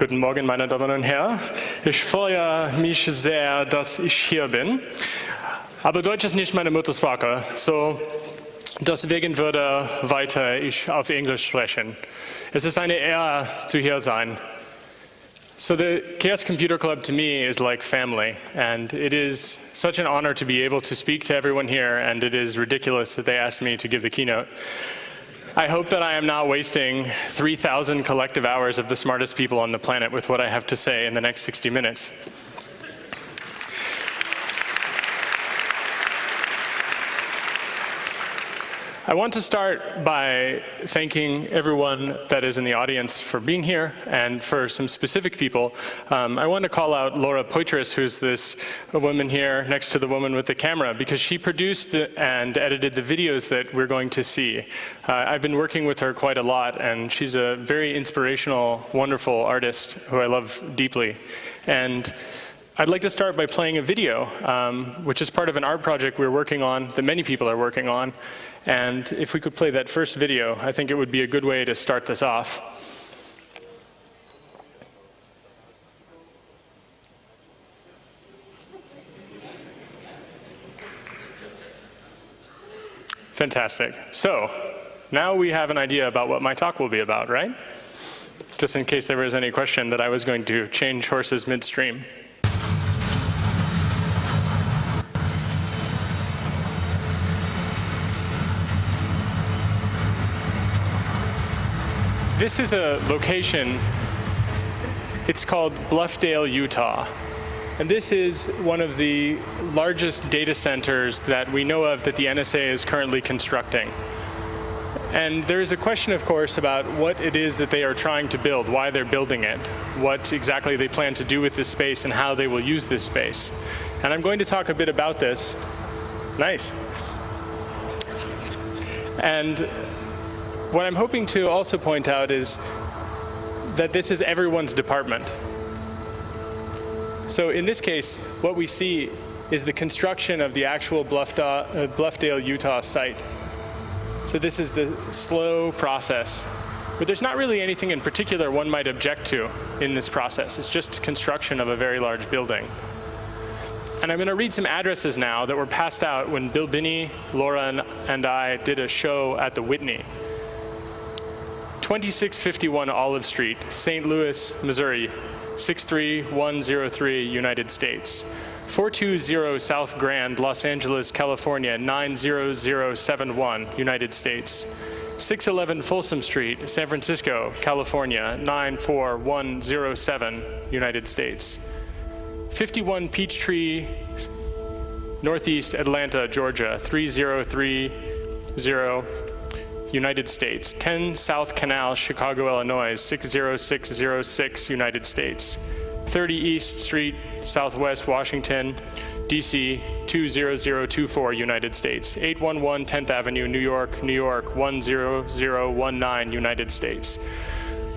Guten Morgen, meine Damen und Herren. Ich freue mich sehr, dass ich hier bin. Aber Deutsch ist nicht meine Muttersprache, so deswegen würde weiter ich auf Englisch sprechen. Es ist eine Ehre, zu hier sein. So the Chaos Computer Club to me is like family, and it is such an honor to be able to speak to everyone here, and it is ridiculous that they asked me to give the keynote. I hope that I am not wasting 3,000 collective hours of the smartest people on the planet with what I have to say in the next 60 minutes. I want to start by thanking everyone that is in the audience for being here, and for some specific people. I want to call out Laura Poitras, who's this woman here next to the woman with the camera, because she produced and edited the videos that we're going to see. I've been working with her quite a lot, and she's a very inspirational, wonderful artist who I love deeply. And I'd like to start by playing a video, which is part of an art project we're working on, that many people are working on. And if we could play that first video, I think it would be a good way to start this off. Fantastic. So now we have an idea about what my talk will be about, right? Just in case there was any question that I was going to change horses midstream. This is a location, it's called Bluffdale, Utah. And this is one of the largest data centers that we know of that the NSA is currently constructing. And there is a question, of course, about what it is that they are trying to build, why they're building it, what exactly they plan to do with this space, and how they will use this space. And I'm going to talk a bit about this. Nice. And what I'm hoping to also point out is that this is everyone's department. So in this case, what we see is the construction of the actual Bluffdale, Utah site. So this is the slow process. But there's not really anything in particular one might object to in this process. It's just construction of a very large building. And I'm going to read some addresses now that were passed out when Bill Binney, Laura, and I did a show at the Whitney. 2651 Olive Street, St. Louis, Missouri, 63103, United States. 420 South Grand, Los Angeles, California, 90071, United States. 611 Folsom Street, San Francisco, California, 94107, United States. 51 Peachtree, Northeast Atlanta, Georgia, 3030, United States. 10 South Canal, Chicago, Illinois, 60606, United States. 30 East Street, Southwest Washington, DC, 20024, United States. 811 10th Avenue, New York, 10019, United States.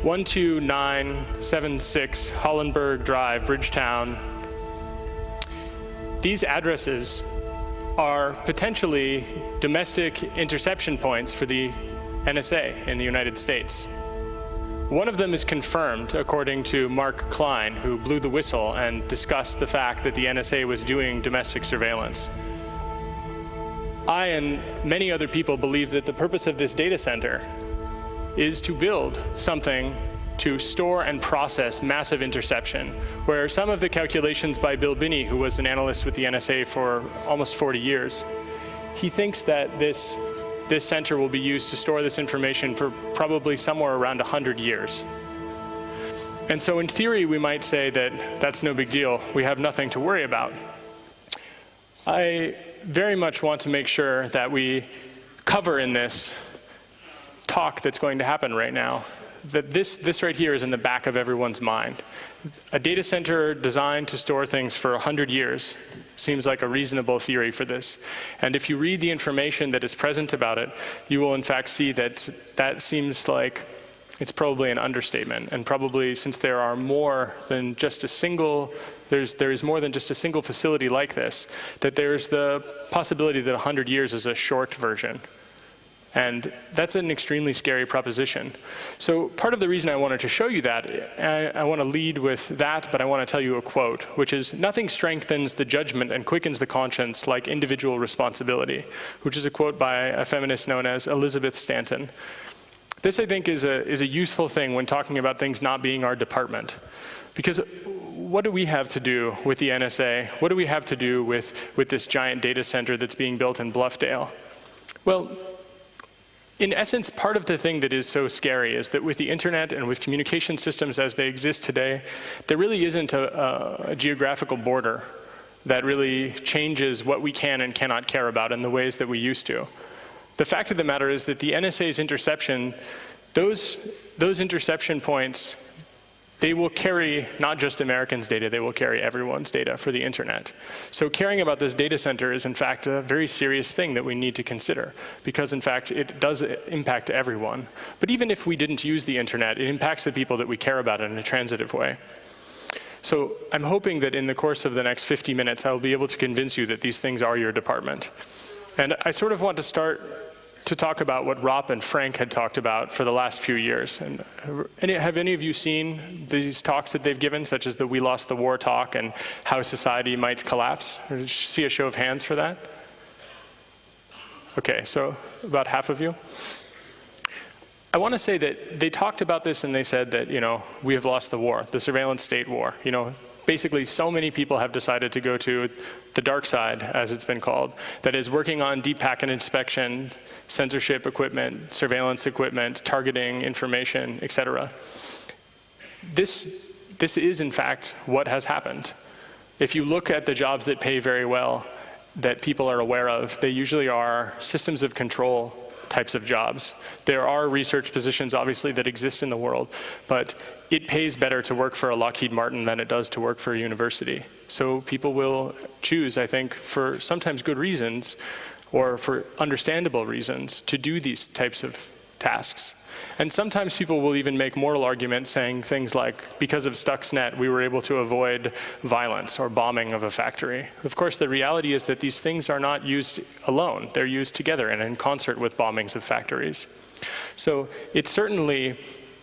12976 Hollenberg Drive, Bridgetown. These addresses are potentially domestic interception points for the NSA in the United States. One of them is confirmed, according to Mark Klein, who blew the whistle and discussed the fact that the NSA was doing domestic surveillance. I and many other people believe that the purpose of this data center is to build something to store and process massive interception, where some of the calculations by Bill Binney, who was an analyst with the NSA for almost 40 years, he thinks that this center will be used to store this information for probably somewhere around 100 years. And so in theory, we might say that that's no big deal. We have nothing to worry about. I very much want to make sure that we cover in this talk that's going to happen right now that this right here is in the back of everyone's mind. A data center designed to store things for 100 years seems like a reasonable theory for this. And if you read the information that is present about it, you will in fact see that that seems like it's probably an understatement. And probably, since there are more than just a single, there is more than just a single facility like this, that there's the possibility that 100 years is a short version. And that's an extremely scary proposition. So part of the reason I wanted to show you that, I want to lead with that, but I want to tell you a quote, which is, "Nothing strengthens the judgment and quickens the conscience like individual responsibility," which is a quote by a feminist known as Elizabeth Stanton. This, I think, is a useful thing when talking about things not being our department. Because what do we have to do with the NSA? What do we have to do with this giant data center that's being built in Bluffdale? Well, in essence, part of the thing that is so scary is that with the internet and with communication systems as they exist today, there really isn't a geographical border that really changes what we can and cannot care about in the ways that we used to. The fact of the matter is that the NSA's interception, those interception points, they will carry not just Americans' data, they will carry everyone's data for the internet. So caring about this data center is in fact a very serious thing that we need to consider, because in fact it does impact everyone. But even if we didn't use the internet, it impacts the people that we care about in a transitive way. So I'm hoping that in the course of the next 50 minutes, I'll be able to convince you that these things are your department. And I sort of want to start to talk about what Ropp and Frank had talked about for the last few years. And have any of you seen these talks that they've given, such as the We Lost the War talk and how society might collapse? Or did you see a show of hands for that? Okay, so about half of you. I want to say that they talked about this and they said that, we have lost the war, the surveillance state war. Basically, so many people have decided to go to the dark side, as it's been called, that is working on deep packet inspection, censorship equipment, surveillance equipment, targeting information, etc. This is, in fact, what has happened. If you look at the jobs that pay very well, that people are aware of, they usually are systems of control types of jobs. There are research positions, obviously, that exist in the world, but it pays better to work for a Lockheed Martin than it does to work for a university. So people will choose, I think, for sometimes good reasons, or for understandable reasons, to do these types of tasks. And sometimes people will even make moral arguments saying things like, because of Stuxnet, we were able to avoid violence or bombing of a factory. Of course, the reality is that these things are not used alone. They're used together and in concert with bombings of factories. So it's certainly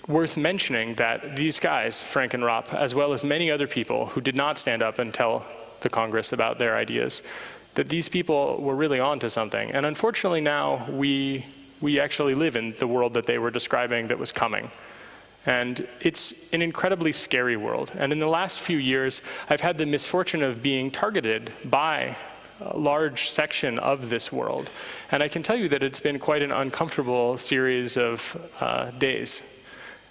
worth mentioning that these guys, Frank and Ropp, as well as many other people who did not stand up and tell the Congress about their ideas, that these people were really onto something. And unfortunately now, we actually live in the world that they were describing that was coming. And it's an incredibly scary world. And in the last few years, I've had the misfortune of being targeted by a large section of this world. And I can tell you that it's been quite an uncomfortable series of days.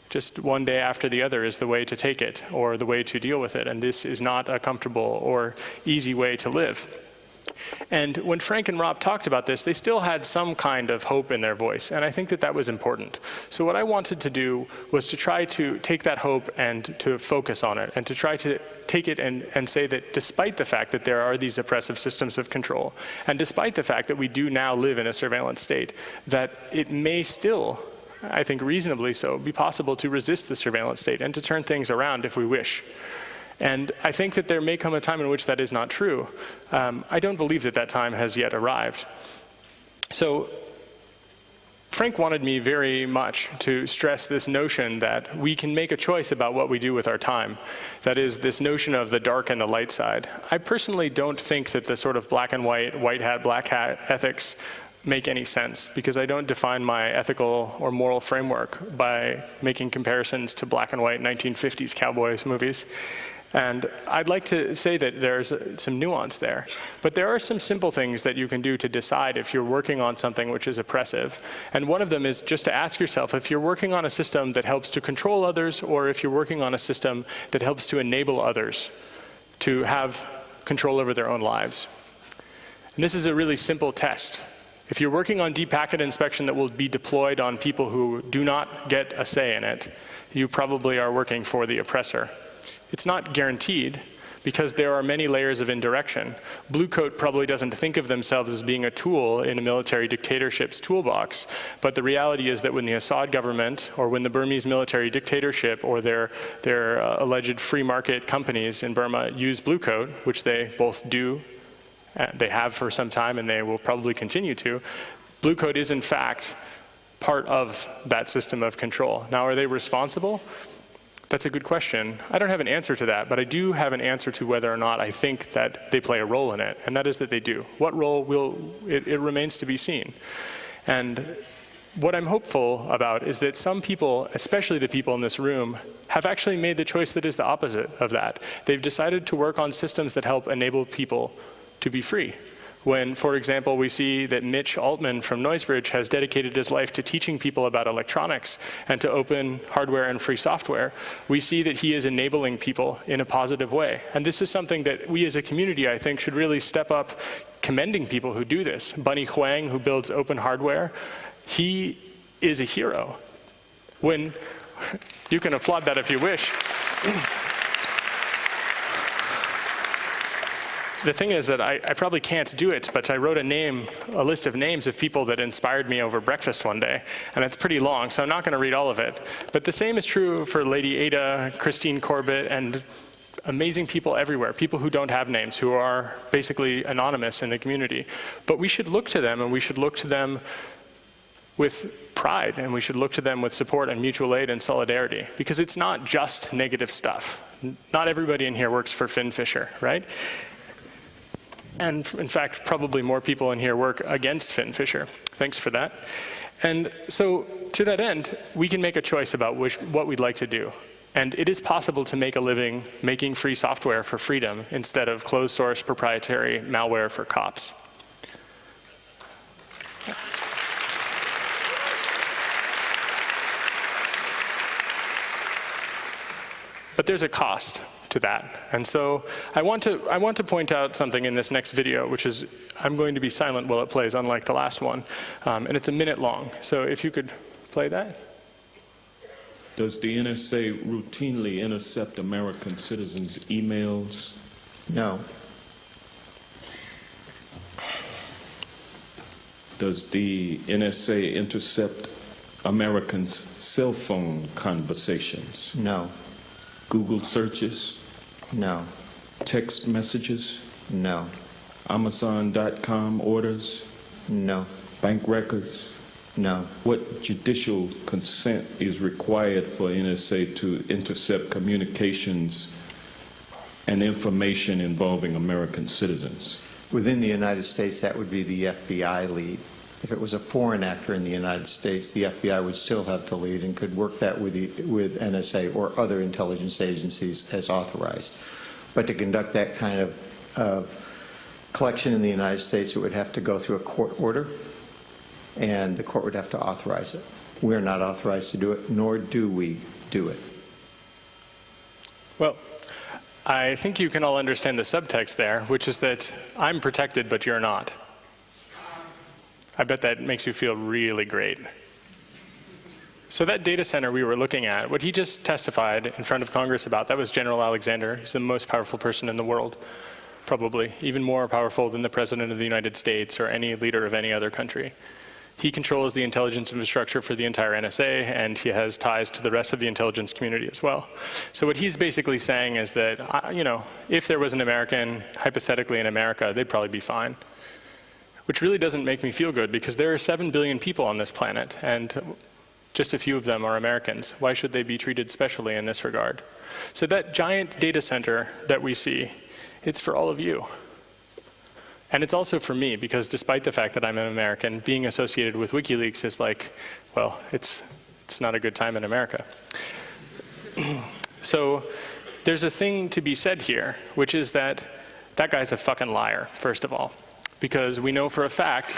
Just one day after the other is the way to take it, or the way to deal with it. And this is not a comfortable or easy way to live. And when Frank and Ropp talked about this, they still had some kind of hope in their voice, and I think that that was important. So what I wanted to do was to try to take that hope and to focus on it, and to try to take it and say that despite the fact that there are these oppressive systems of control, and despite the fact that we do now live in a surveillance state, that it may still, I think reasonably so, be possible to resist the surveillance state and to turn things around if we wish. And I think that there may come a time in which that is not true. I don't believe that that time has yet arrived. So Frank wanted me very much to stress this notion that we can make a choice about what we do with our time. That is, this notion of the dark and the light side. I personally don't think that the sort of black and white hat, black hat ethics make any sense, because I don't define my ethical or moral framework by making comparisons to black and white 1950s cowboys movies. And I'd like to say that there's some nuance there. But there are some simple things that you can do to decide if you're working on something which is oppressive. And one of them is just to ask yourself if you're working on a system that helps to control others, or if you're working on a system that helps to enable others to have control over their own lives. And this is a really simple test. If you're working on deep packet inspection that will be deployed on people who do not get a say in it, you probably are working for the oppressor. It's not guaranteed, because there are many layers of indirection. Blue Coat probably doesn't think of themselves as being a tool in a military dictatorship's toolbox, but the reality is that when the Assad government, or when the Burmese military dictatorship, or their alleged free market companies in Burma use Blue Coat, which they both do, they have for some time, and they will probably continue to, Blue Coat is, in fact, part of that system of control. Now, are they responsible? That's a good question. I don't have an answer to that, but I do have an answer to whether or not I think that they play a role in it, and that is that they do. What role it remains to be seen. And what I'm hopeful about is that some people, especially the people in this room, have actually made the choice that is the opposite of that. They've decided to work on systems that help enable people to be free. When, for example, we see that Mitch Altman from Noisebridge has dedicated his life to teaching people about electronics and to open hardware and free software, we see that he is enabling people in a positive way. And this is something that we as a community, I think, should really step up commending people who do this. Bunny Huang, who builds open hardware, he is a hero. When, you can applaud that if you wish. The thing is that I probably can't do it, but I wrote a list of names of people that inspired me over breakfast one day, and it's pretty long, so I'm not going to read all of it. But the same is true for Lady Ada, Christine Corbett, and amazing people everywhere, people who don't have names, who are basically anonymous in the community. But we should look to them, and we should look to them with pride, and we should look to them with support and mutual aid and solidarity, because it's not just negative stuff. Not everybody in here works for Finn Fisher, right? And in fact, probably more people in here work against Finn Fisher. Thanks for that. And so to that end, we can make a choice about what we'd like to do. And it is possible to make a living making free software for freedom instead of closed source proprietary malware for cops. But there's a cost to that. And so I want to point out something in this next video, which is, I'm going to be silent while it plays, unlike the last one. And it's a minute long. So if you could play that. Does the NSA routinely intercept American citizens' emails? No. Does the NSA intercept Americans' cell phone conversations? No. Google searches? No. Text messages? No. Amazon.com orders? No. Bank records? No. What judicial consent is required for NSA to intercept communications and information involving American citizens? Within the United States, that would be the FBI lead. If it was a foreign actor in the United States, the FBI would still have the lead and could work that with NSA or other intelligence agencies as authorized. But to conduct that kind of collection in the United States, it would have to go through a court order, and the court would have to authorize it. We are not authorized to do it, nor do we do it. Well, I think you can all understand the subtext there, which is that I'm protected, but you're not. I bet that makes you feel really great. So that data center we were looking at, what he just testified in front of Congress about, that was General Alexander. He's the most powerful person in the world, probably, even more powerful than the President of the United States or any leader of any other country. He controls the intelligence infrastructure for the entire NSA, and he has ties to the rest of the intelligence community as well. So what he's basically saying is that, you know, if there was an American, hypothetically in America, they'd probably be fine. Which really doesn't make me feel good, because there are 7 billion people on this planet, and just a few of them are Americans. Why should they be treated specially in this regard? So that giant data center that we see, it's for all of you. And it's also for me, because despite the fact that I'm an American, being associated with WikiLeaks is like, well, it's not a good time in America. So there's a thing to be said here, which is that that guy's a fucking liar, first of all. Because we know for a fact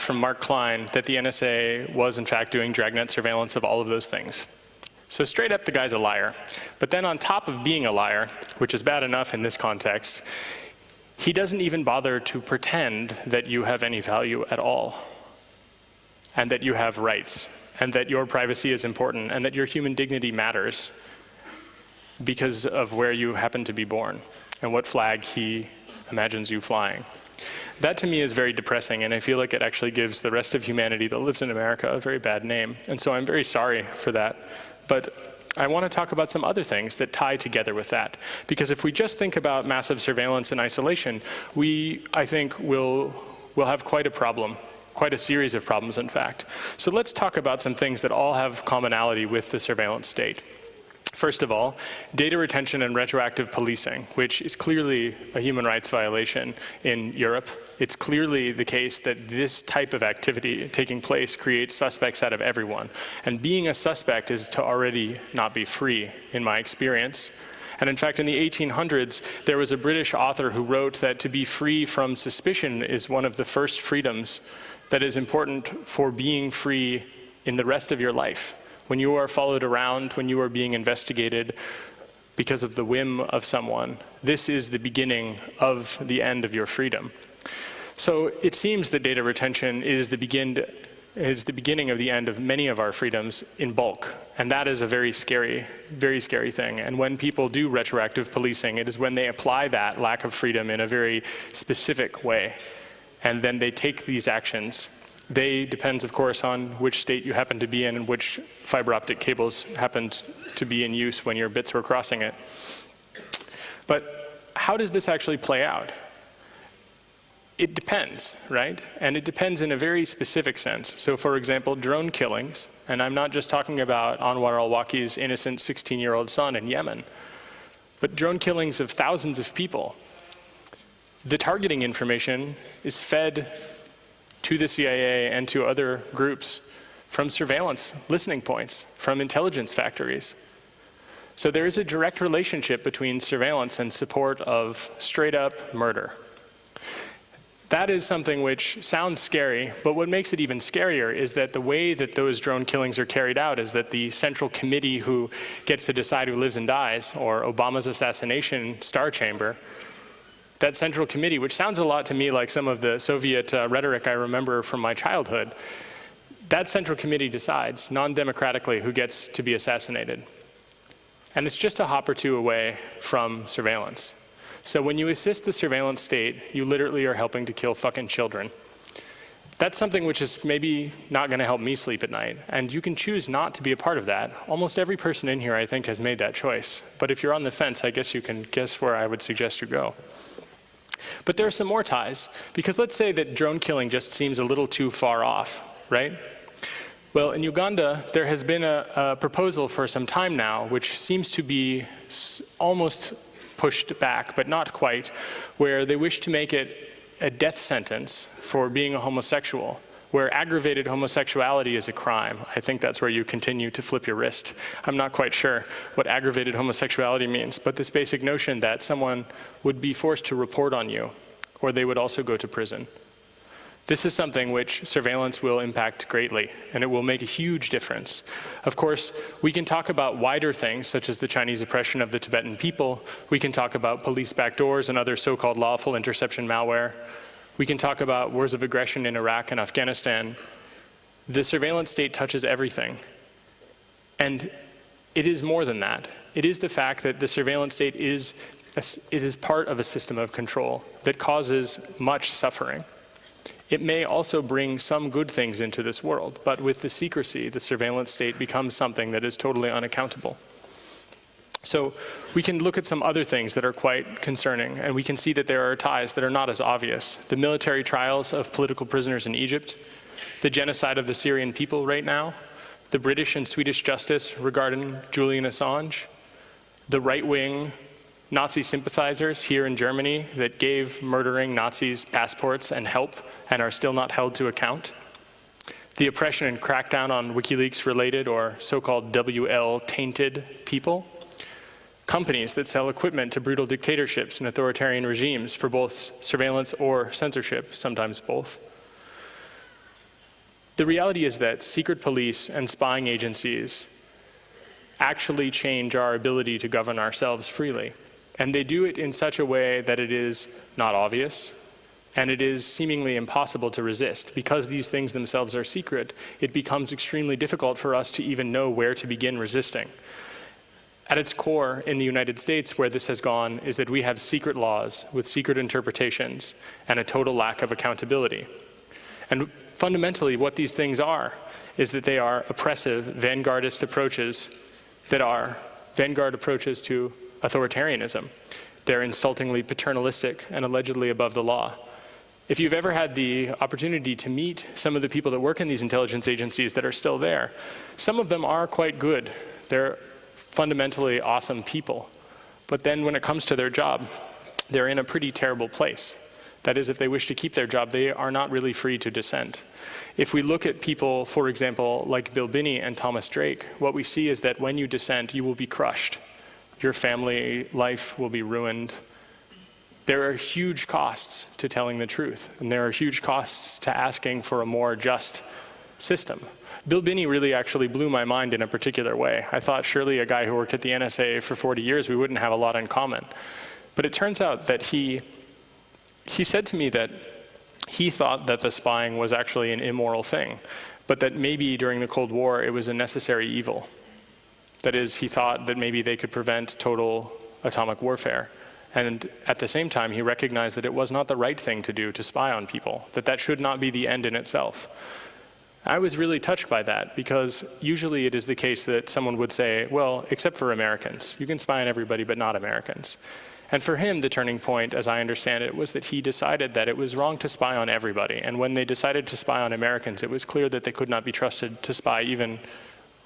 from Mark Klein that the NSA was in fact doing dragnet surveillance of all of those things. So straight up, the guy's a liar. But then on top of being a liar, which is bad enough in this context, he doesn't even bother to pretend that you have any value at all, and that you have rights, and that your privacy is important, and that your human dignity matters because of where you happen to be born and what flag he imagines you flying. That to me is very depressing, and I feel like it actually gives the rest of humanity that lives in America a very bad name. And so I'm very sorry for that. But I want to talk about some other things that tie together with that. Because if we just think about massive surveillance in isolation, I think, will have quite a problem, quite a series of problems, in fact. So let's talk about some things that all have commonality with the surveillance state. First of all, data retention and retroactive policing, which is clearly a human rights violation in Europe. It's clearly the case that this type of activity taking place creates suspects out of everyone. And being a suspect is to already not be free, in my experience. And in fact, in the 1800s, there was a British author who wrote that to be free from suspicion is one of the first freedoms that is important for being free in the rest of your life. When you are followed around, when you are being investigated because of the whim of someone, this is the beginning of the end of your freedom. So it seems that data retention is the beginning of the end of many of our freedoms in bulk. And that is a very scary thing. And when people do retroactive policing, it is when they apply that lack of freedom in a very specific way. And then they take these actions. They depends, of course, on which state you happen to be in and which fiber optic cables happened to be in use when your bits were crossing it. But how does this actually play out? It depends, right? And it depends in a very specific sense. So for example, drone killings, and I'm not just talking about Anwar al-Awlaki's innocent 16-year-old son in Yemen, but drone killings of thousands of people. The targeting information is fed to the CIA and to other groups from surveillance listening points, from intelligence factories. So there is a direct relationship between surveillance and support of straight-up murder. That is something which sounds scary, but what makes it even scarier is that the way that those drone killings are carried out is that the central committee who gets to decide who lives and dies, or Obama's assassination star chamber, that central committee, which sounds a lot to me like some of the Soviet rhetoric I remember from my childhood, that central committee decides non-democratically who gets to be assassinated. And it's just a hop or two away from surveillance. So when you assist the surveillance state, you literally are helping to kill fucking children. That's something which is maybe not going to help me sleep at night. And you can choose not to be a part of that. Almost every person in here, I think, has made that choice. But if you're on the fence, I guess you can guess where I would suggest you go. But there are some more ties, because let's say that drone killing just seems a little too far off, right? Well, in Uganda, there has been a proposal for some time now, which seems to be almost pushed back, but not quite, where they wish to make it a death sentence for being a homosexual, where aggravated homosexuality is a crime. I think that's where you continue to flip your wrist. I'm not quite sure what aggravated homosexuality means, but this basic notion that someone would be forced to report on you, or they would also go to prison. This is something which surveillance will impact greatly, and it will make a huge difference. Of course, we can talk about wider things, such as the Chinese oppression of the Tibetan people. We can talk about police backdoors and other so-called lawful interception malware. We can talk about wars of aggression in Iraq and Afghanistan. The surveillance state touches everything. And it is more than that. It is the fact that the surveillance state is part of a system of control that causes much suffering. It may also bring some good things into this world, but with the secrecy, the surveillance state becomes something that is totally unaccountable. So we can look at some other things that are quite concerning, and we can see that there are ties that are not as obvious. The military trials of political prisoners in Egypt, the genocide of the Syrian people right now, the British and Swedish justice regarding Julian Assange, the right-wing Nazi sympathizers here in Germany that gave murdering Nazis passports and help and are still not held to account, the oppression and crackdown on WikiLeaks-related or so-called WL-tainted people, companies that sell equipment to brutal dictatorships and authoritarian regimes for both surveillance or censorship, sometimes both. The reality is that secret police and spying agencies actually change our ability to govern ourselves freely. And they do it in such a way that it is not obvious, and it is seemingly impossible to resist. Because these things themselves are secret, it becomes extremely difficult for us to even know where to begin resisting. At its core, in the United States, where this has gone, is that we have secret laws with secret interpretations and a total lack of accountability. And fundamentally, what these things are is that they are oppressive, vanguardist approaches that are vanguard approaches to authoritarianism. They're insultingly paternalistic and allegedly above the law. If you've ever had the opportunity to meet some of the people that work in these intelligence agencies that are still there, some of them are quite good. They're fundamentally awesome people. But then when it comes to their job, they're in a pretty terrible place. That is, if they wish to keep their job, they are not really free to dissent. If we look at people, for example, like Bill Binney and Thomas Drake, what we see is that when you dissent, you will be crushed. Your family life will be ruined. There are huge costs to telling the truth, and there are huge costs to asking for a more just system. Bill Binney really actually blew my mind in a particular way. I thought surely a guy who worked at the NSA for 40 years, we wouldn't have a lot in common. But it turns out that he said to me that he thought that the spying was actually an immoral thing, but that maybe during the Cold War it was a necessary evil. That is, he thought that maybe they could prevent total atomic warfare. And at the same time, he recognized that it was not the right thing to do to spy on people, that that should not be the end in itself. I was really touched by that, because usually it is the case that someone would say, well, except for Americans. You can spy on everybody, but not Americans. And for him, the turning point, as I understand it, was that he decided that it was wrong to spy on everybody. And when they decided to spy on Americans, it was clear that they could not be trusted to spy even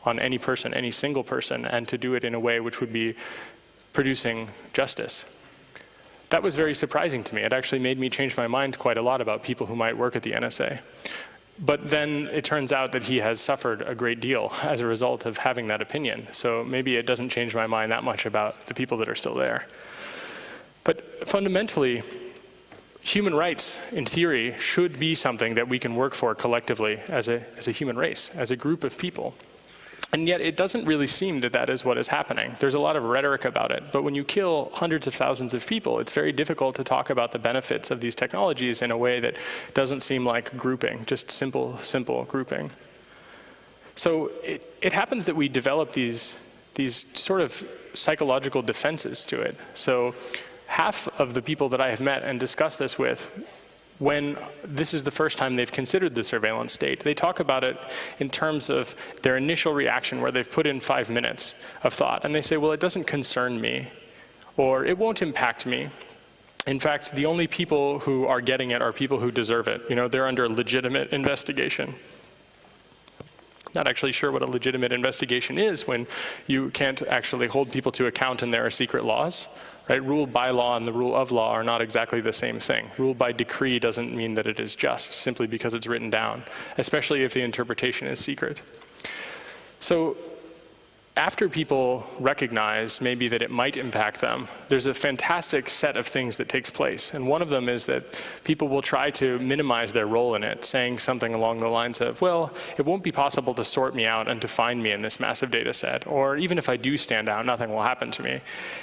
on any person, any single person, and to do it in a way which would be producing justice. That was very surprising to me. It actually made me change my mind quite a lot about people who might work at the NSA. But then it turns out that he has suffered a great deal as a result of having that opinion. So maybe it doesn't change my mind that much about the people that are still there. But fundamentally, human rights, in theory, should be something that we can work for collectively as a human race, as a group of people. And yet it doesn't really seem that that is what is happening. There's a lot of rhetoric about it, but when you kill hundreds of thousands of people, it's very difficult to talk about the benefits of these technologies in a way that doesn't seem like grouping, just simple grouping. So it happens that we develop these sort of psychological defenses to it. So half of the people that I have met and discussed this with, when this is the first time they've considered the surveillance state, they talk about it in terms of their initial reaction where they've put in 5 minutes of thought. And they say, well, it doesn't concern me, or it won't impact me. In fact, the only people who are getting it are people who deserve it. You know, they're under legitimate investigation. Not actually sure what a legitimate investigation is when you can't actually hold people to account and there are secret laws. Right? Rule by law and the rule of law are not exactly the same thing. Rule by decree doesn't mean that it is just, simply because it's written down, especially if the interpretation is secret. So after people recognize maybe that it might impact them, there's a fantastic set of things that takes place. And one of them is that people will try to minimize their role in it, saying something along the lines of, well, it won't be possible to sort me out and to find me in this massive data set. Or even if I do stand out, nothing will happen to me.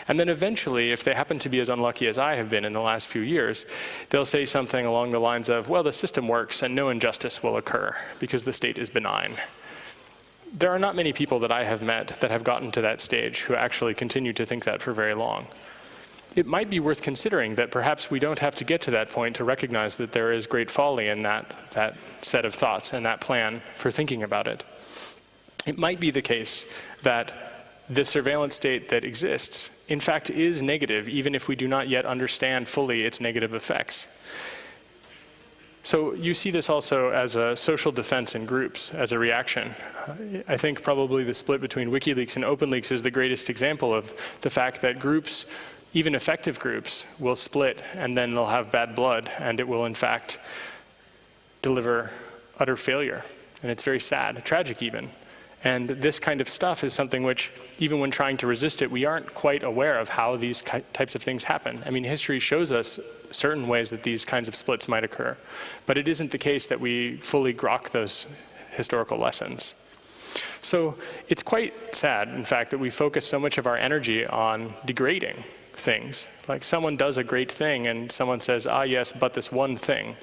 And then eventually, if they happen to be as unlucky as I have been in the last few years, they'll say something along the lines of, well, the system works and no injustice will occur because the state is benign. There are not many people that I have met that have gotten to that stage who actually continue to think that for very long. It might be worth considering that perhaps we don't have to get to that point to recognize that there is great folly in that set of thoughts and that plan for thinking about it. It might be the case that the surveillance state that exists, in fact, is negative, even if we do not yet understand fully its negative effects. So you see this also as a social defense in groups, as a reaction. I think probably the split between WikiLeaks and OpenLeaks is the greatest example of the fact that groups, even effective groups, will split and then they'll have bad blood and it will in fact deliver utter failure. And it's very sad, tragic even. And this kind of stuff is something which, even when trying to resist it, we aren't quite aware of how these types of things happen. I mean, history shows us certain ways that these kinds of splits might occur. But it isn't the case that we fully grok those historical lessons. So it's quite sad, in fact, that we focus so much of our energy on degrading things. Like someone does a great thing and someone says, ah, yes, but this one thing.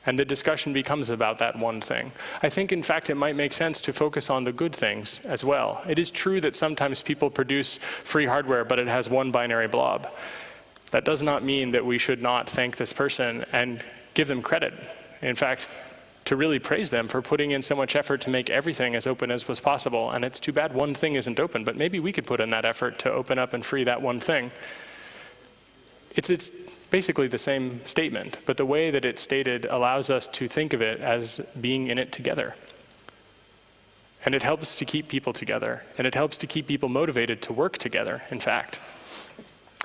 And the discussion becomes about that one thing. I think, in fact, it might make sense to focus on the good things as well. It is true that sometimes people produce free hardware, but it has one binary blob. That does not mean that we should not thank this person and give them credit. In fact, to really praise them for putting in so much effort to make everything as open as was possible. And it's too bad one thing isn't open, but maybe we could put in that effort to open up and free that one thing. It's basically the same statement, but the way that it's stated allows us to think of it as being in it together. And it helps to keep people together, and it helps to keep people motivated to work together, in fact.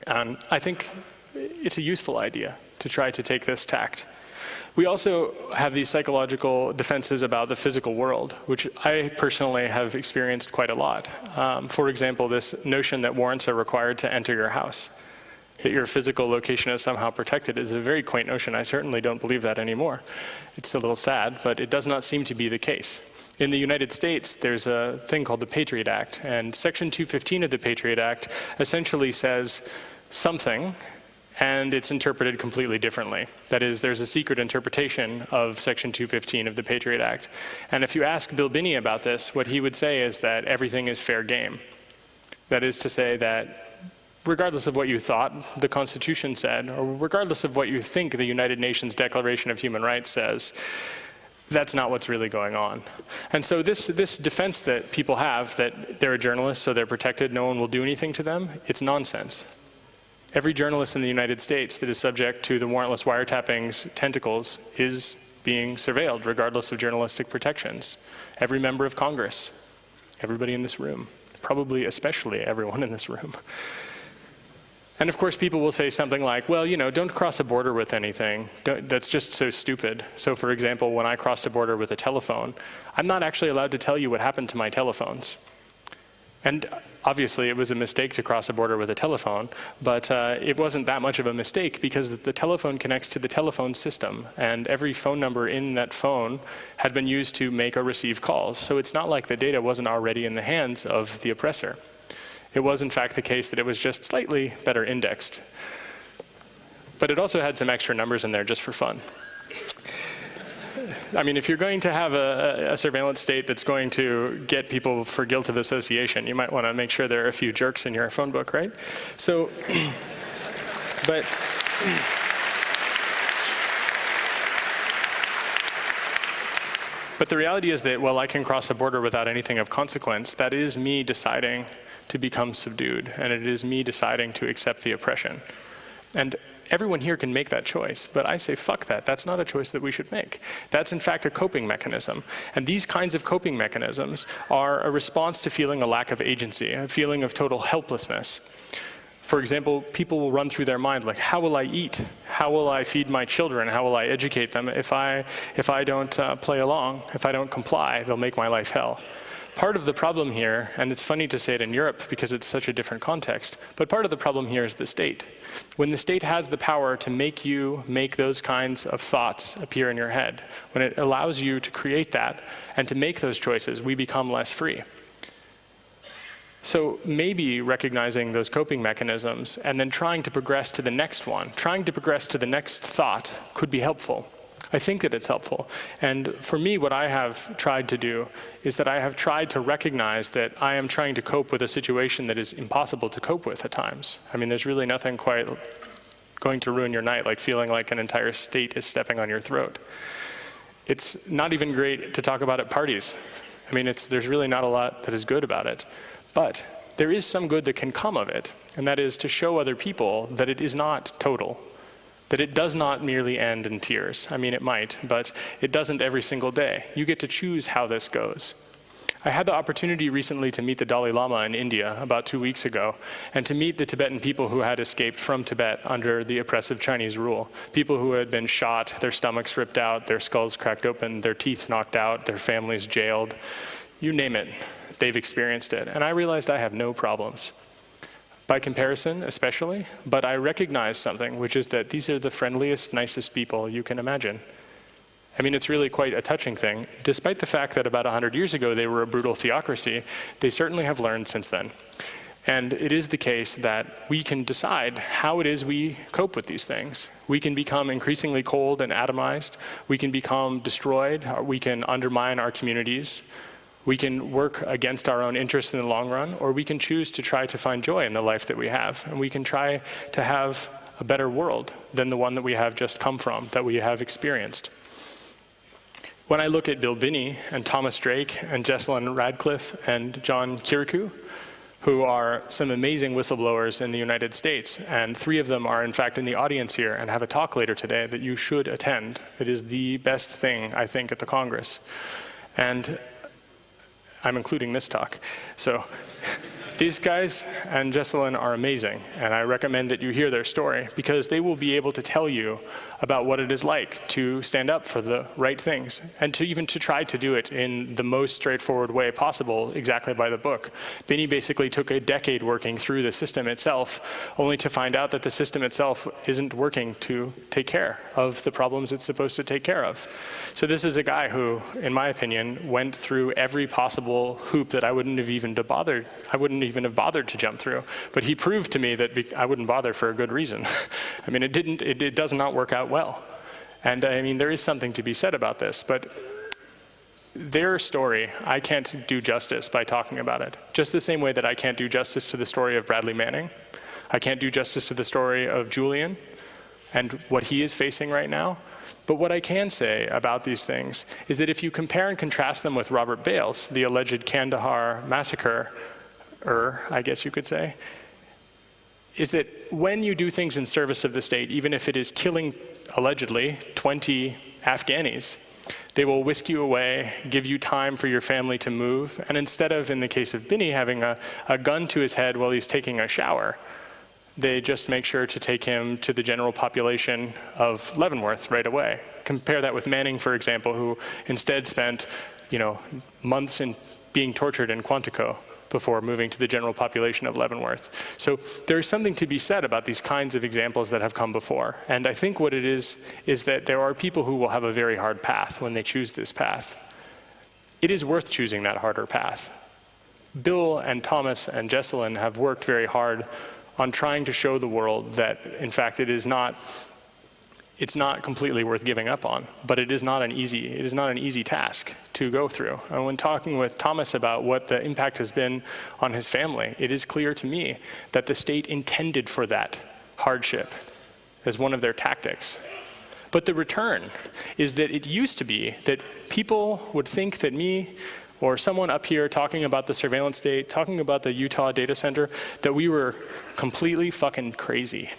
I think it's a useful idea to try to take this tact. We also have these psychological defenses about the physical world, which I personally have experienced quite a lot. For example, this notion that warrants are required to enter your house, that your physical location is somehow protected, is a very quaint notion. I certainly don't believe that anymore. It's a little sad, but it does not seem to be the case. In the United States, there's a thing called the Patriot Act, and Section 215 of the Patriot Act essentially says something, and it's interpreted completely differently. That is, there's a secret interpretation of Section 215 of the Patriot Act. And if you ask Bill Binney about this, what he would say is that everything is fair game. That is to say that regardless of what you thought the Constitution said, or regardless of what you think the United Nations Declaration of Human Rights says, that's not what's really going on. And so this defense that people have, that they're a journalist, so they're protected, no one will do anything to them, it's nonsense. Every journalist in the United States that is subject to the warrantless wiretapping's tentacles is being surveilled, regardless of journalistic protections. Every member of Congress, everybody in this room, probably especially everyone in this room. And of course, people will say something like, well, you know, don't cross a border with anything. That's just so stupid. So for example, when I crossed a border with a telephone, I'm not actually allowed to tell you what happened to my telephones. And obviously, it was a mistake to cross a border with a telephone, but it wasn't that much of a mistake because the telephone connects to the telephone system, and every phone number in that phone had been used to make or receive calls. So it's not like the data wasn't already in the hands of the oppressor. It was, in fact, the case that it was just slightly better indexed. But it also had some extra numbers in there just for fun. I mean, if you're going to have a surveillance state that's going to get people for guilt of association, you might want to make sure there are a few jerks in your phone book, right? So, but the reality is that, well, I can cross a border without anything of consequence. That is me deciding to become subdued, and it is me deciding to accept the oppression. And everyone here can make that choice, but I say, fuck that. That's not a choice that we should make. That's, in fact, a coping mechanism. And these kinds of coping mechanisms are a response to feeling a lack of agency, a feeling of total helplessness. For example, people will run through their mind like, how will I eat? How will I feed my children? How will I educate them? If I don't play along, if I don't comply, they'll make my life hell. Part of the problem here, and it's funny to say it in Europe because it's such a different context, but part of the problem here is the state. When the state has the power to make you make those kinds of thoughts appear in your head, when it allows you to create that and to make those choices, we become less free. So maybe recognizing those coping mechanisms and then trying to progress to the next one, trying to progress to the next thought could be helpful. I think that it's helpful. And for me, what I have tried to do is that I have tried to recognize that I am trying to cope with a situation that is impossible to cope with at times. I mean, there's really nothing quite going to ruin your night like feeling like an entire state is stepping on your throat. It's not even great to talk about at parties. I mean, there's really not a lot that is good about it. But there is some good that can come of it, and that is to show other people that it is not total, that it does not merely end in tears. I mean, it might, but it doesn't every single day. You get to choose how this goes. I had the opportunity recently to meet the Dalai Lama in India about 2 weeks ago, and to meet the Tibetan people who had escaped from Tibet under the oppressive Chinese rule. People who had been shot, their stomachs ripped out, their skulls cracked open, their teeth knocked out, their families jailed. You name it, they've experienced it. And I realized I have no problems. By comparison, especially, but I recognize something, which is that these are the friendliest, nicest people you can imagine. I mean, it's really quite a touching thing. Despite the fact that about 100 years ago they were a brutal theocracy, they certainly have learned since then. And it is the case that we can decide how it is we cope with these things. We can become increasingly cold and atomized. We can become destroyed. We can undermine our communities. We can work against our own interests in the long run, or we can choose to try to find joy in the life that we have. And we can try to have a better world than the one that we have just come from, that we have experienced. when I look at Bill Binney and Thomas Drake and Jessalyn Radcliffe and John Kirikou, who are some amazing whistleblowers in the United States, and 3 of them are in fact in the audience here and have a talk later today that you should attend. It is the best thing, I think, at the Congress. And I'm including this talk. So these guys and Jessalyn are amazing, and I recommend that you hear their story, because they will be able to tell you about what it is like to stand up for the right things, and to even to try to do it in the most straightforward way possible, exactly by the book. Binney basically took a decade working through the system itself, only to find out that the system itself isn't working to take care of the problems it's supposed to take care of. So this is a guy who, in my opinion, went through every possible hoop that I wouldn't even have bothered to jump through. But he proved to me that I wouldn't bother for a good reason. I mean, it does not work out well. And I mean, there is something to be said about this, but their story, I can't do justice by talking about it. Just the same way that I can't do justice to the story of Bradley Manning. I can't do justice to the story of Julian and what he is facing right now. But what I can say about these things is that if you compare and contrast them with Robert Bales, the alleged Kandahar massacre, I guess you could say, is that when you do things in service of the state, even if it is killing, allegedly, 20 Afghanis, they will whisk you away, give you time for your family to move, and instead of, in the case of Binney, having a gun to his head while he's taking a shower, they just make sure to take him to the general population of Leavenworth right away. Compare that with Manning, for example, who instead spent, months in being tortured in Quantico before moving to the general population of Leavenworth. So there's something to be said about these kinds of examples that have come before. And I think what it is that there are people who will have a very hard path when they choose this path. It is worth choosing that harder path. Bill and Thomas and Jessalyn have worked very hard on trying to show the world that, in fact, it's not completely worth giving up on, but it is not an easy task to go through. And when talking with Thomas about what the impact has been on his family, it is clear to me that the state intended for that hardship as one of their tactics. But the return is that it used to be that people would think that me or someone up here talking about the surveillance state, talking about the Utah data center, that we were completely fucking crazy.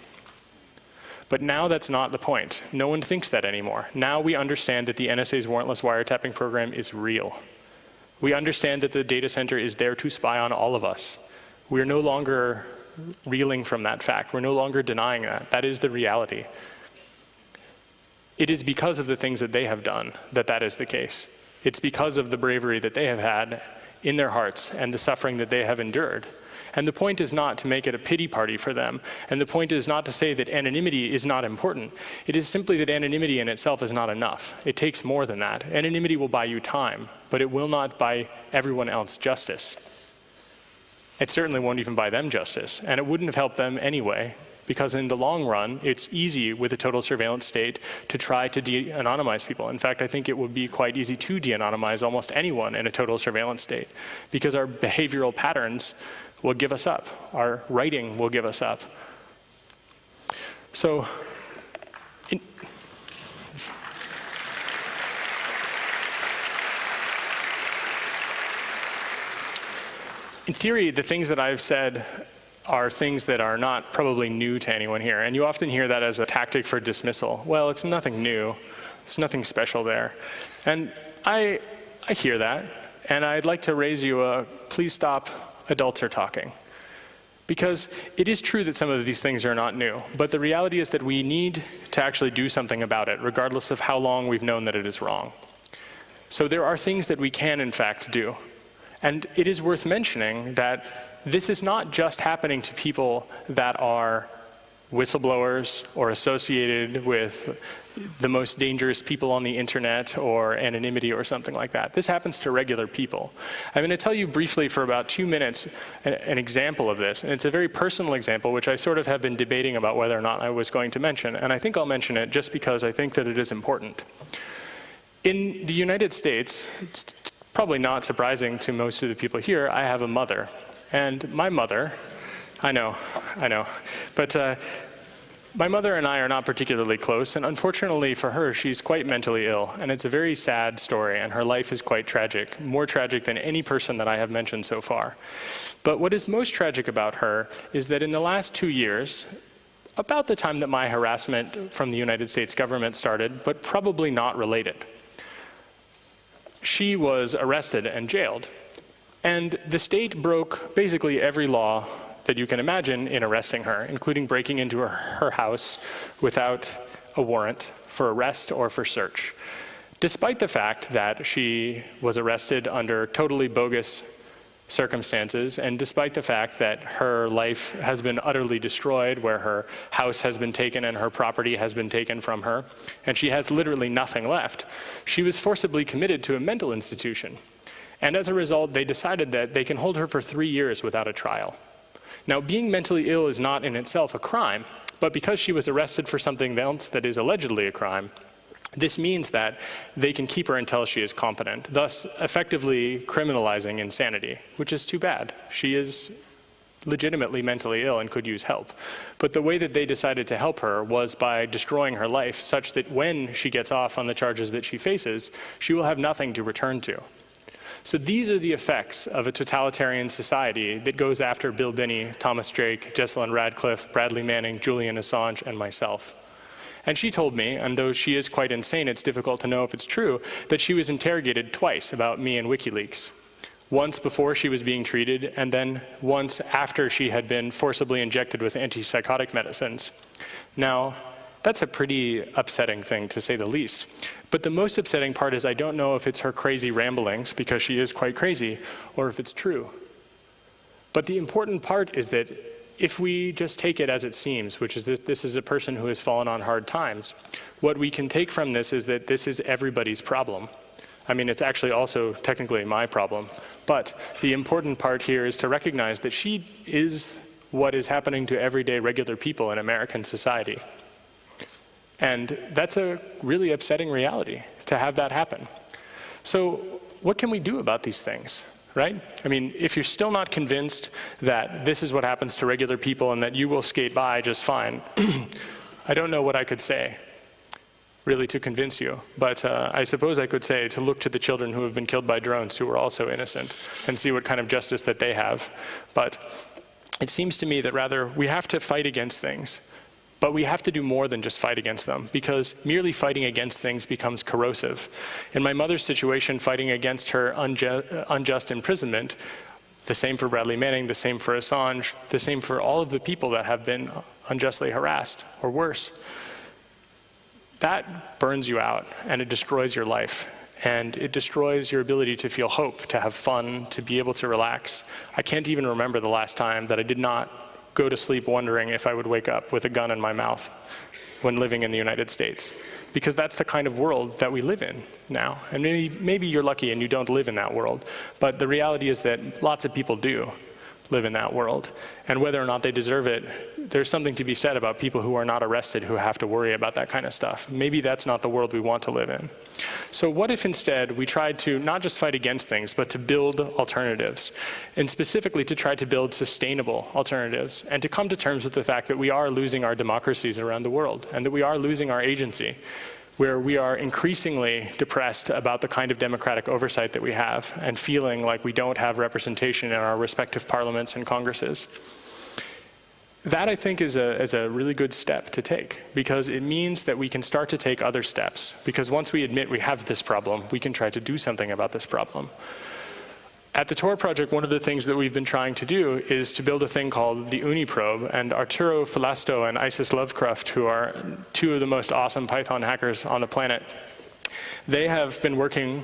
But now that's not the point. No one thinks that anymore. Now we understand that the NSA's warrantless wiretapping program is real. We understand that the data center is there to spy on all of us. We're no longer reeling from that fact. We're no longer denying that. That is the reality. It is because of the things that they have done that that is the case. It's because of the bravery that they have had in their hearts and the suffering that they have endured. And the point is not to make it a pity party for them. And the point is not to say that anonymity is not important. It is simply that anonymity in itself is not enough. It takes more than that. Anonymity will buy you time, but it will not buy everyone else justice. It certainly won't even buy them justice. And it wouldn't have helped them anyway, because in the long run, it's easy with a total surveillance state to try to de-anonymize people. In fact, I think it would be quite easy to de-anonymize almost anyone in a total surveillance state, because our behavioral patterns will give us up. Our writing will give us up. So, in theory, the things that I've said are things that are not probably new to anyone here. And you often hear that as a tactic for dismissal. Well, it's nothing new. There's nothing special there. And I hear that. And I'd like to raise you a please stop, adults are talking. Because it is true that some of these things are not new. But the reality is that we need to actually do something about it, regardless of how long we've known that it is wrong. So there are things that we can, in fact, do. And it is worth mentioning that this is not just happening to people that are whistleblowers or associated with the most dangerous people on the internet or anonymity or something like that. This happens to regular people. I'm going to tell you briefly for about 2 minutes an example of this. And it's a very personal example, which I sort of have been debating about whether or not I was going to mention. And I think I'll mention it just because I think that it is important. In the United States, it's probably not surprising to most of the people here, I have a mother. And my mother, I know, but My mother and I are not particularly close, and unfortunately for her, she's quite mentally ill, and it's a very sad story, and her life is quite tragic, more tragic than any person that I have mentioned so far. But what is most tragic about her is that in the last 2 years, about the time that my harassment from the United States government started, but probably not related, she was arrested and jailed. And the state broke basically every law that you can imagine in arresting her, including breaking into her house without a warrant for arrest or for search. Despite the fact that she was arrested under totally bogus circumstances, and despite the fact that her life has been utterly destroyed, where her house has been taken and her property has been taken from her, and she has literally nothing left, she was forcibly committed to a mental institution. And as a result, they decided that they can hold her for 3 years without a trial. Now, being mentally ill is not in itself a crime, but because she was arrested for something else that is allegedly a crime, this means that they can keep her until she is competent, thus effectively criminalizing insanity, which is too bad. She is legitimately mentally ill and could use help. But the way that they decided to help her was by destroying her life such that when she gets off on the charges that she faces, she will have nothing to return to. So these are the effects of a totalitarian society that goes after Bill Binney, Thomas Drake, Jessalyn Radcliffe, Bradley Manning, Julian Assange, and myself. And she told me, and though she is quite insane, it's difficult to know if it's true, that she was interrogated twice about me and WikiLeaks. Once before she was being treated, and then once after she had been forcibly injected with antipsychotic medicines. Now, that's a pretty upsetting thing, to say the least. But the most upsetting part is I don't know if it's her crazy ramblings, because she is quite crazy, or if it's true. But the important part is that if we just take it as it seems, which is that this is a person who has fallen on hard times, what we can take from this is that this is everybody's problem. I mean, it's actually also technically my problem. But the important part here is to recognize that she is what is happening to everyday regular people in American society. And that's a really upsetting reality, to have that happen. So what can we do about these things, right? I mean, if you're still not convinced that this is what happens to regular people and that you will skate by just fine, I don't know what I could say, really, to convince you. But I suppose I could say to look to the children who have been killed by drones who were also innocent and see what kind of justice that they have. But it seems to me that rather we have to fight against things. But we have to do more than just fight against them, because merely fighting against things becomes corrosive. In my mother's situation, fighting against her unjust imprisonment, the same for Bradley Manning, the same for Assange, the same for all of the people that have been unjustly harassed, or worse, that burns you out, and it destroys your life. And it destroys your ability to feel hope, to have fun, to be able to relax. I can't even remember the last time that I did not go to sleep wondering if I would wake up with a gun in my mouth when living in the United States. Because that's the kind of world that we live in now. And maybe you're lucky and you don't live in that world, but the reality is that lots of people do live in that world. And whether or not they deserve it, there's something to be said about people who are not arrested who have to worry about that kind of stuff. Maybe that's not the world we want to live in. So what if instead we tried to not just fight against things, but to build alternatives, and specifically to try to build sustainable alternatives, and to come to terms with the fact that we are losing our democracies around the world, and that we are losing our agency, where we are increasingly depressed about the kind of democratic oversight that we have, and feeling like we don't have representation in our respective parliaments and congresses. That, I think, is a really good step to take, because it means that we can start to take other steps. Because once we admit we have this problem, we can try to do something about this problem. At the Tor project, one of the things that we've been trying to do is to build a thing called the Uniprobe, and Arturo Falasto and Isis Lovecraft, who are two of the most awesome Python hackers on the planet, they have been working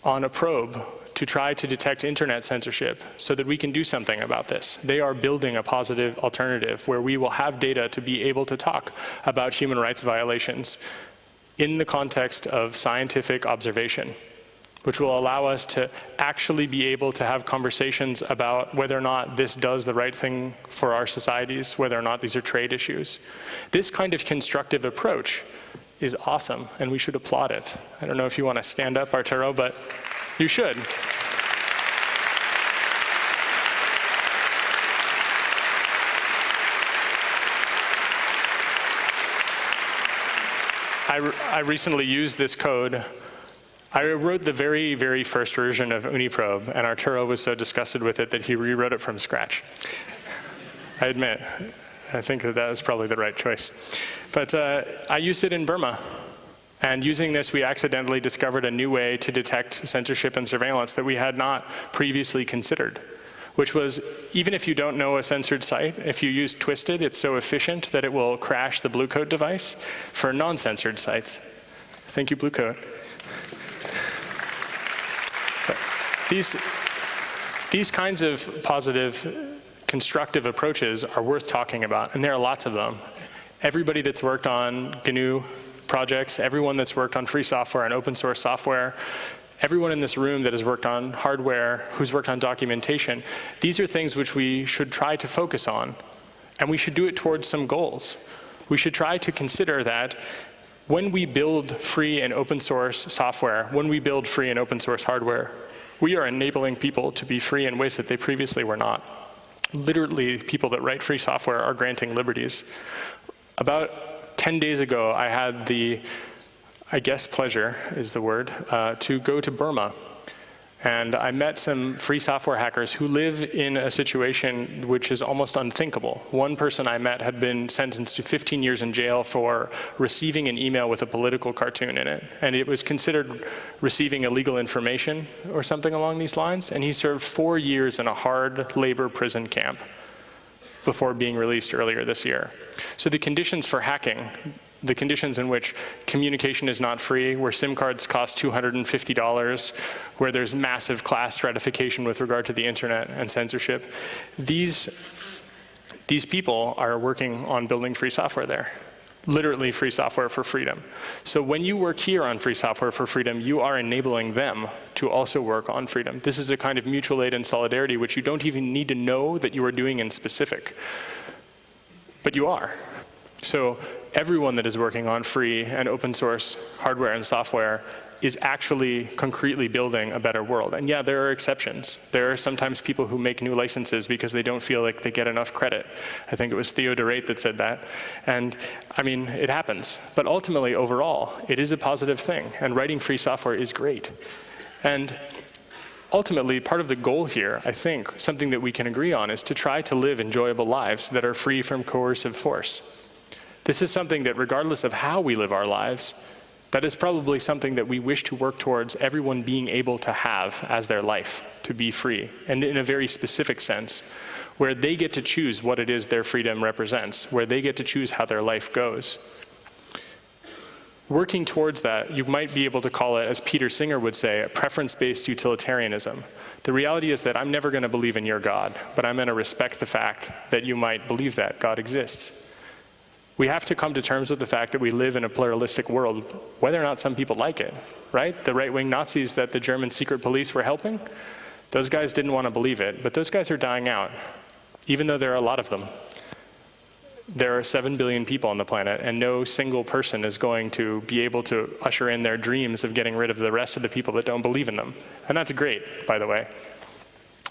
on a probe to try to detect internet censorship so that we can do something about this. They are building a positive alternative where we will have data to be able to talk about human rights violations in the context of scientific observation, which will allow us to actually be able to have conversations about whether or not this does the right thing for our societies, whether or not these are trade issues. This kind of constructive approach is awesome, and we should applaud it. I don't know if you want to stand up, Arturo, but you should. I recently used this code. I wrote the very, very first version of Uniprobe, and Arturo was so disgusted with it that he rewrote it from scratch. I admit, I think that was probably the right choice. But I used it in Burma. And using this, we accidentally discovered a new way to detect censorship and surveillance that we had not previously considered, which was, even if you don't know a censored site, if you use Twisted, it's so efficient that it will crash the Blue Coat device for non-censored sites. Thank you, Blue Coat. These kinds of positive, constructive approaches are worth talking about, and there are lots of them. Everybody that's worked on GNU projects, everyone that's worked on free software and open source software, everyone in this room that has worked on hardware, who's worked on documentation, these are things which we should try to focus on, and we should do it towards some goals. We should try to consider that when we build free and open source software, when we build free and open source hardware, we are enabling people to be free in ways that they previously were not. Literally, people that write free software are granting liberties. About 10 days ago, I had the, I guess pleasure is the word, to go to Burma. And I met some free software hackers who live in a situation which is almost unthinkable. One person I met had been sentenced to 15 years in jail for receiving an email with a political cartoon in it. And it was considered receiving illegal information or something along these lines. And he served 4 years in a hard labor prison camp before being released earlier this year. So the conditions for hacking, the conditions in which communication is not free, where SIM cards cost $250, where there's massive class stratification with regard to the internet and censorship, these people are working on building free software there. Literally free software for freedom. So when you work here on free software for freedom, you are enabling them to also work on freedom. This is a kind of mutual aid and solidarity which you don't even need to know that you are doing in specific, but you are. So everyone that is working on free and open source hardware and software is actually concretely building a better world. And yeah, there are exceptions. There are sometimes people who make new licenses because they don't feel like they get enough credit. I think it was Theo de Reyt that said that. And I mean, it happens. But ultimately, overall, it is a positive thing. And writing free software is great. And ultimately, part of the goal here, I think, something that we can agree on, is to try to live enjoyable lives that are free from coercive force. This is something that, regardless of how we live our lives, that is probably something that we wish to work towards everyone being able to have as their life, to be free, and in a very specific sense, where they get to choose what it is their freedom represents, where they get to choose how their life goes. Working towards that, you might be able to call it, as Peter Singer would say, a preference-based utilitarianism. The reality is that I'm never going to believe in your God, but I'm going to respect the fact that you might believe that God exists. We have to come to terms with the fact that we live in a pluralistic world, whether or not some people like it, right? The right-wing Nazis that the German secret police were helping, those guys didn't want to believe it, but those guys are dying out, even though there are a lot of them. There are 7 billion people on the planet, and no single person is going to be able to usher in their dreams of getting rid of the rest of the people that don't believe in them. And that's great, by the way.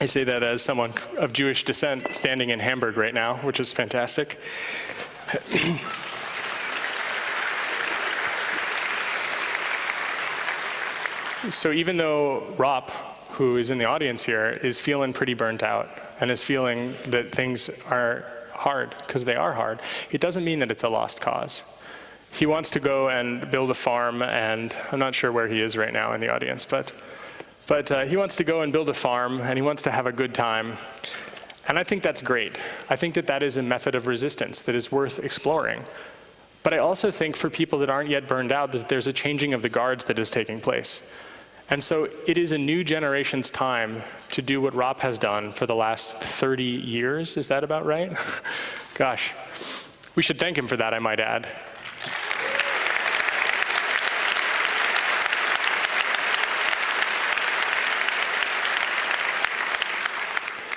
I say that as someone of Jewish descent standing in Hamburg right now, which is fantastic. So even though Rop, who is in the audience here, is feeling pretty burnt out and is feeling that things are hard, because they are hard, it doesn't mean that it's a lost cause. He wants to go and build a farm, and I'm not sure where he is right now in the audience, but he wants to go and build a farm, and he wants to have a good time. And I think that's great. I think that that is a method of resistance that is worth exploring. But I also think for people that aren't yet burned out, that there's a changing of the guards that is taking place. And so it is a new generation's time to do what Rop has done for the last 30 years. Is that about right? Gosh, we should thank him for that, I might add.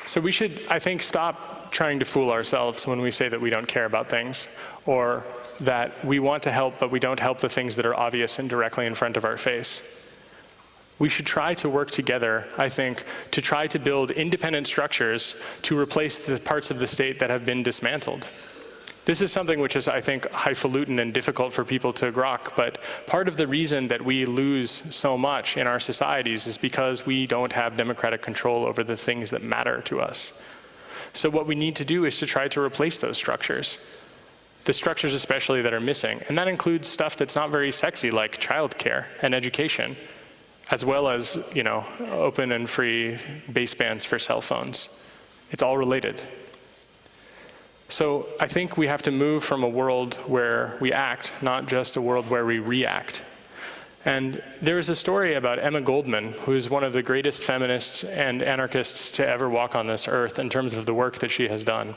So we should, I think, stop trying to fool ourselves when we say that we don't care about things, or that we want to help, but we don't help the things that are obvious and directly in front of our face. We should try to work together, I think, to try to build independent structures to replace the parts of the state that have been dismantled. This is something which is, I think, highfalutin and difficult for people to grok, but part of the reason that we lose so much in our societies is because we don't have democratic control over the things that matter to us. So what we need to do is to try to replace those structures. The structures especially that are missing. And that includes stuff that's not very sexy, like childcare and education, as well as, open and free basebands for cell phones. It's all related. So I think we have to move from a world where we act, not just a world where we react. And there is a story about Emma Goldman, who's one of the greatest feminists and anarchists to ever walk on this earth in terms of the work that she has done.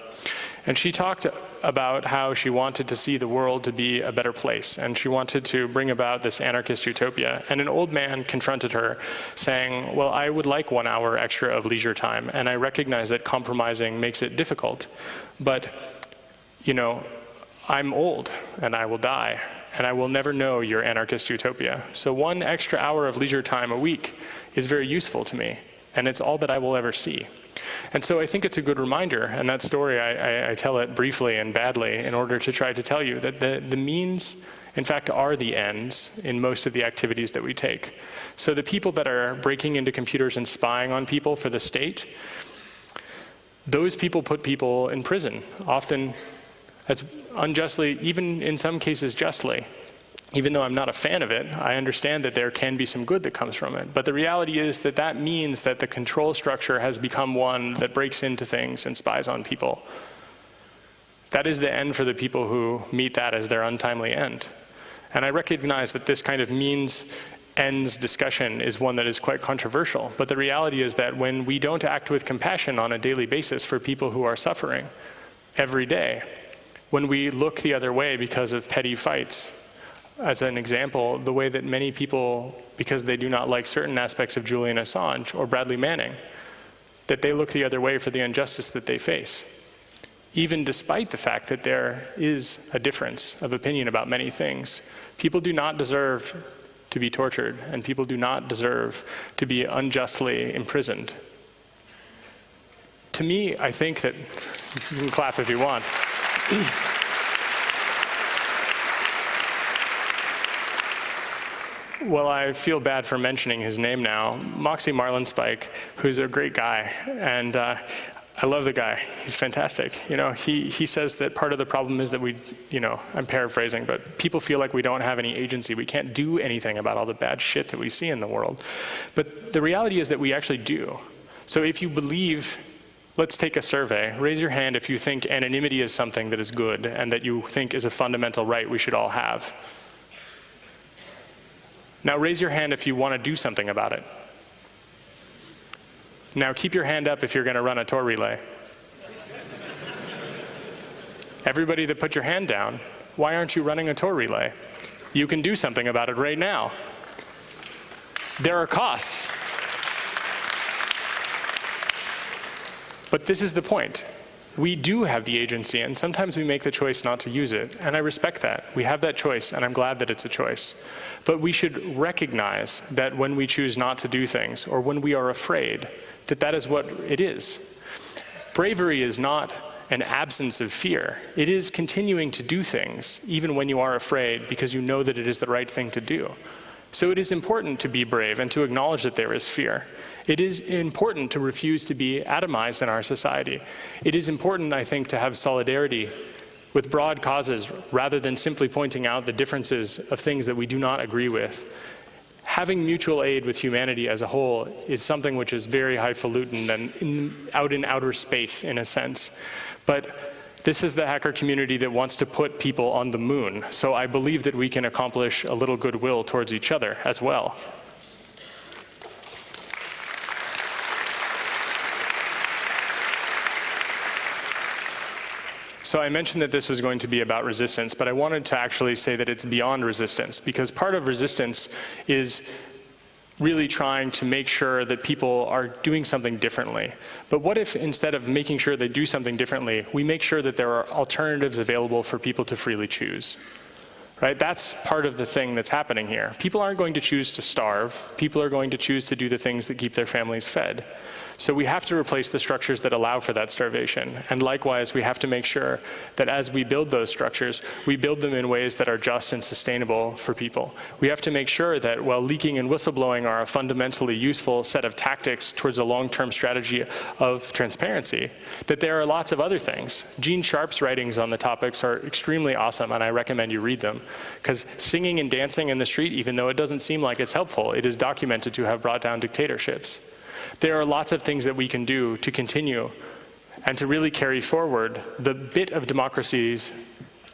And she talked about how she wanted to see the world to be a better place, and she wanted to bring about this anarchist utopia. And an old man confronted her, saying, well, I would like 1 hour extra of leisure time, and I recognize that compromising makes it difficult. But, I'm old, and I will die, and I will never know your anarchist utopia. So 1 extra hour of leisure time a week is very useful to me, and it's all that I will ever see. And so I think it's a good reminder, and that story, I tell it briefly and badly in order to try to tell you that the means, in fact, are the ends in most of the activities that we take. So the people that are breaking into computers and spying on people for the state, those people put people in prison, often as unjustly, even in some cases justly. Even though I'm not a fan of it, I understand that there can be some good that comes from it. But the reality is that that means that the control structure has become one that breaks into things and spies on people. That is the end for the people who meet that as their untimely end. And I recognize that this kind of means-ends discussion is one that is quite controversial. But the reality is that when we don't act with compassion on a daily basis for people who are suffering every day, when we look the other way because of petty fights, as an example, the way that many people, because they do not like certain aspects of Julian Assange or Bradley Manning, that they look the other way for the injustice that they face, even despite the fact that there is a difference of opinion about many things. People do not deserve to be tortured, and people do not deserve to be unjustly imprisoned. To me, I think that, you can clap if you want. Well, I feel bad for mentioning his name now. Moxie Marlinspike, who's a great guy, and I love the guy. He's fantastic. He says that part of the problem is that we, I'm paraphrasing, but people feel like we don't have any agency. We can't do anything about all the bad shit that we see in the world. But the reality is that we actually do. So if you believe, let's take a survey. Raise your hand if you think anonymity is something that is good and that you think is a fundamental right we should all have. Now raise your hand if you want to do something about it. Now keep your hand up if you're going to run a Tor relay. Everybody that put your hand down, why aren't you running a Tor relay? You can do something about it right now. There are costs. But this is the point. We do have the agency, and sometimes we make the choice not to use it, and I respect that. We have that choice, and I'm glad that it's a choice. But we should recognize that when we choose not to do things, or when we are afraid, that that is what it is. Bravery is not an absence of fear. It is continuing to do things, even when you are afraid, because you know that it is the right thing to do. So it is important to be brave and to acknowledge that there is fear. It is important to refuse to be atomized in our society. It is important, I think, to have solidarity with broad causes rather than simply pointing out the differences of things that we do not agree with. Having mutual aid with humanity as a whole is something which is very highfalutin and out in outer space, in a sense. But this is the hacker community that wants to put people on the moon, so I believe that we can accomplish a little goodwill towards each other as well. So I mentioned that this was going to be about resistance, but I wanted to actually say that it's beyond resistance, because part of resistance is really trying to make sure that people are doing something differently. But what if instead of making sure they do something differently, we make sure that there are alternatives available for people to freely choose? right? That's part of the thing that's happening here. People aren't going to choose to starve. People are going to choose to do the things that keep their families fed. So we have to replace the structures that allow for that starvation. And likewise, we have to make sure that as we build those structures, we build them in ways that are just and sustainable for people. We have to make sure that while leaking and whistleblowing are a fundamentally useful set of tactics towards a long-term strategy of transparency, that there are lots of other things. Gene Sharp's writings on the topics are extremely awesome, and I recommend you read them. Because singing and dancing in the street, even though it doesn't seem like it's helpful, it is documented to have brought down dictatorships. There are lots of things that we can do to continue and to really carry forward the bit of democracies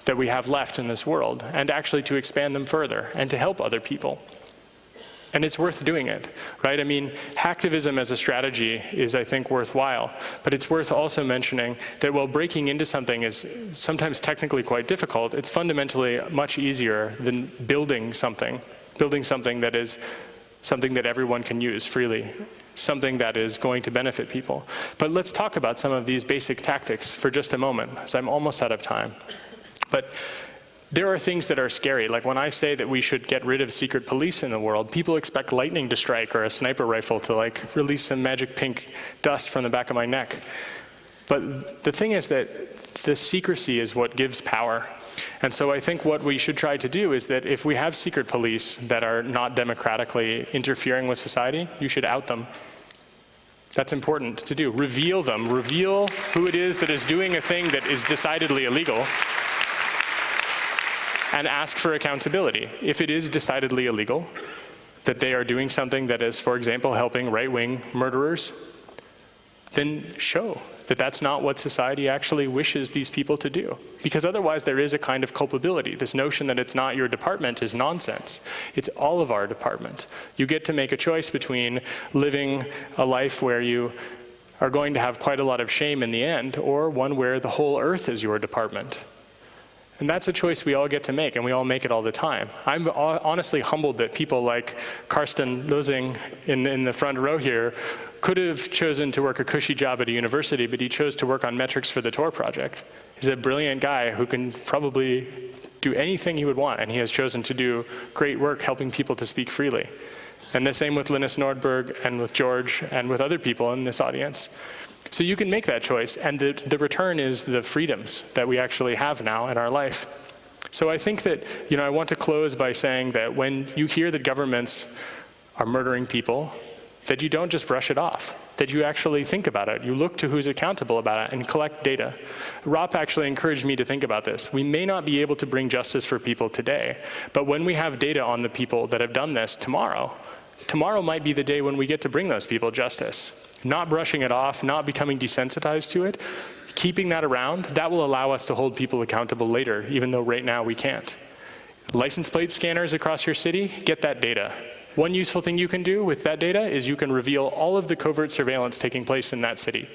that we have left in this world, and actually to expand them further and to help other people. And it's worth doing it, right? I mean, hacktivism as a strategy is, I think, worthwhile, but it's worth also mentioning that while breaking into something is sometimes technically quite difficult, it's fundamentally much easier than building something that is something that everyone can use freely, something that is going to benefit people. But let's talk about some of these basic tactics for just a moment, as I'm almost out of time. But there are things that are scary. Like when I say that we should get rid of secret police in the world, people expect lightning to strike or a sniper rifle to like release some magic pink dust from the back of my neck. But the thing is that the secrecy is what gives power. And so I think what we should try to do is that if we have secret police that are not democratically interfering with society, you should out them. That's important to do. Reveal them. Reveal who it is that is doing a thing that is decidedly illegal, and ask for accountability. If it is decidedly illegal, that they are doing something that is, for example, helping right-wing murderers, then show that that's not what society actually wishes these people to do. Because otherwise there is a kind of culpability. This notion that it's not your department is nonsense. It's all of our department. You get to make a choice between living a life where you are going to have quite a lot of shame in the end, or one where the whole earth is your department. And that's a choice we all get to make, and we all make it all the time. I'm honestly humbled that people like Karsten Losing in the front row here could have chosen to work a cushy job at a university, but he chose to work on metrics for the Tor project. He's a brilliant guy who can probably do anything he would want, and he has chosen to do great work helping people to speak freely. And the same with Linus Nordberg and with George and with other people in this audience. So you can make that choice, and the return is the freedoms that we actually have now in our life. So I think that, I want to close by saying that when you hear that governments are murdering people, that you don't just brush it off, that you actually think about it. You look to who's accountable about it and collect data. Rop actually encouraged me to think about this. We may not be able to bring justice for people today, but when we have data on the people that have done this tomorrow might be the day when we get to bring those people justice. Not brushing it off, not becoming desensitized to it, keeping that around, that will allow us to hold people accountable later, even though right now we can't. License plate scanners across your city, get that data. One useful thing you can do with that data is you can reveal all of the covert surveillance taking place in that city.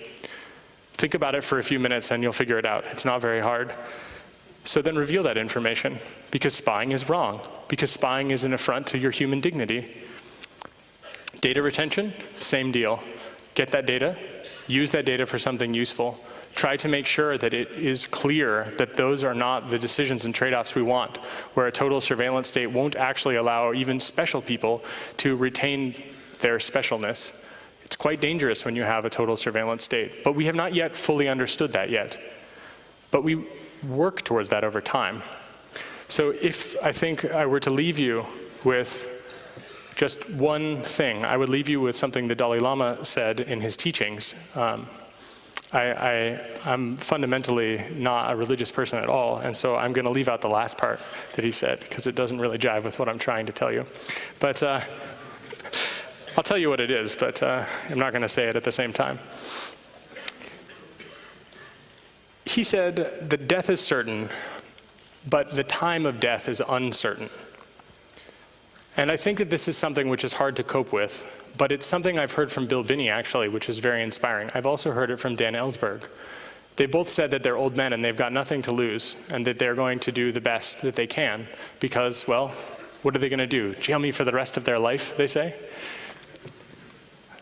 Think about it for a few minutes and you'll figure it out. It's not very hard. So then reveal that information, because spying is wrong, because spying is an affront to your human dignity. Data retention, same deal. Get that data, use that data for something useful. Try to make sure that it is clear that those are not the decisions and trade-offs we want, where a total surveillance state won't actually allow even special people to retain their specialness. It's quite dangerous when you have a total surveillance state, but we have not yet fully understood that yet. But we work towards that over time. So if I think I were to leave you with just one thing, I would leave you with something the Dalai Lama said in his teachings. I'm fundamentally not a religious person at all, and so I'm going to leave out the last part that he said, because it doesn't really jive with what I'm trying to tell you. But I'll tell you what it is, but I'm not going to say it at the same time. He said that death is certain, but the time of death is uncertain. And I think that this is something which is hard to cope with, but it's something I've heard from Bill Binney, actually, which is very inspiring. I've also heard it from Dan Ellsberg. They both said that they're old men and they've got nothing to lose, and that they're going to do the best that they can, because, well, what are they going to do? Jail me for the rest of their life, they say?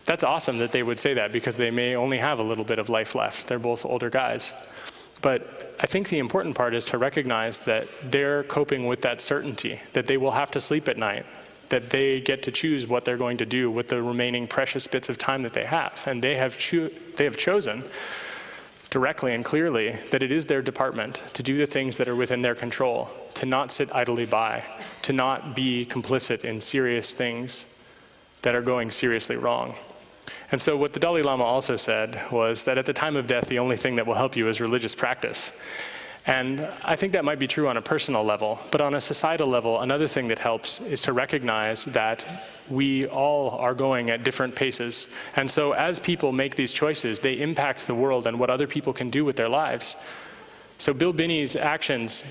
That's awesome that they would say that, because they may only have a little bit of life left. They're both older guys. But I think the important part is to recognize that they're coping with that certainty, that they will have to sleep at night, that they get to choose what they're going to do with the remaining precious bits of time that they have. And they have chosen directly and clearly that it is their department to do the things that are within their control, to not sit idly by, to not be complicit in serious things that are going seriously wrong. And so what the Dalai Lama also said was that at the time of death, the only thing that will help you is religious practice. And I think that might be true on a personal level, but on a societal level, another thing that helps is to recognize that we all are going at different paces. And so as people make these choices, they impact the world and what other people can do with their lives. So Bill Binney's actions,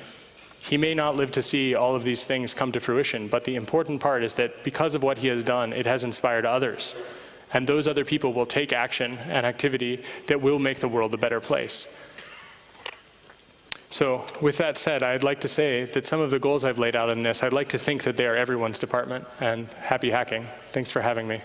he may not live to see all of these things come to fruition, but the important part is that because of what he has done, it has inspired others. And those other people will take action and activity that will make the world a better place. So with that said, I'd like to say that some of the goals I've laid out in this, I'd like to think that they are everyone's department, and happy hacking. Thanks for having me.